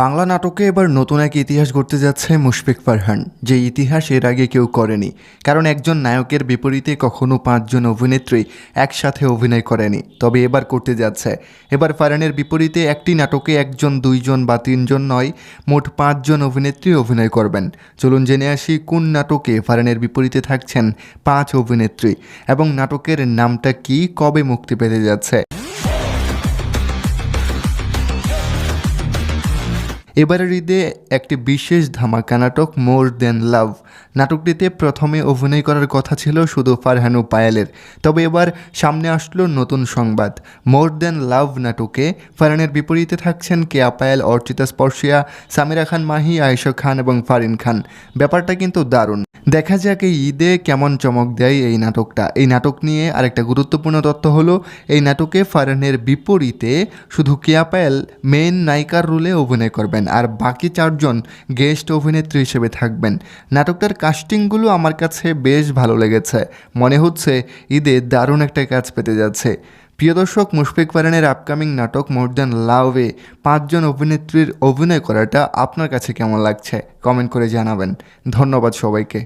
বাংলা নাটকে এবার নতুন এক ইতিহাস গড়তে যাচ্ছে মুশফিক ফারহান, যে ইতিহাস এর আগে কেউ করেনি। কারণ একজন নায়কের বিপরীতে কখনো 5 জন অভিনেত্রী একসাথে অভিনয় করেনি, তবে এবার করতে যাচ্ছে। এবার ফারহানের বিপরীতে একটি নাটকে 1 জন 2 জন বা 3 জন নয়, মোট 5 জন অভিনেত্রী অভিনয় করবেন। চলুন জেনে আসি কোন নাটকে ফারহানের বিপরীতে থাকছেন 5 অভিনেত্রী এবং নাটকের নামটা কি, কবে মুক্তি পেতে যাচ্ছে। এবারের ঈদে একটি বিশেষ ধামাকা নাটক মোর দ্যান লাভ। নাটকটিতে প্রথমে অভিনয় করার কথা ছিল শুধু ফারহান ও পায়েলের, তবে এবার সামনে আসলো নতুন সংবাদ। মোর দ্যান লাভ নাটকে ফারহানের বিপরীতে থাকছেন কেয়া পায়েল, অর্চিতা স্পর্শিয়া, সামিরা খান মাহি, আয়েশা খান এবং ফারিন খান। ব্যাপারটা কিন্তু দারুণ। দেখা যাক এই ঈদে কেমন চমক দেয় এই নাটকটা। এই নাটক নিয়ে আরেকটা গুরুত্বপূর্ণ তথ্য হলো, এই নাটকে ফারহানের বিপরীতে শুধু কেয়া পায়েল মেইন নায়িকার রোলে অভিনয় করবেন, আর বাকি 4 জন গেস্ট অভিনেত্রী হিসেবে থাকবেন। নাটকটার কাস্টিংগুলো আমার কাছে বেশ ভালো লেগেছে, মনে হচ্ছে ঈদে দারুণ একটা কাজ পেতে যাচ্ছে। প্রিয় দর্শক, মুশফিক ফারহানের আপকামিং নাটক মোর দ্যান লাভে 5 জন অভিনেত্রীর অভিনয় করাটা আপনার কাছে কেমন লাগছে কমেন্ট করে জানাবেন। ধন্যবাদ সবাইকে।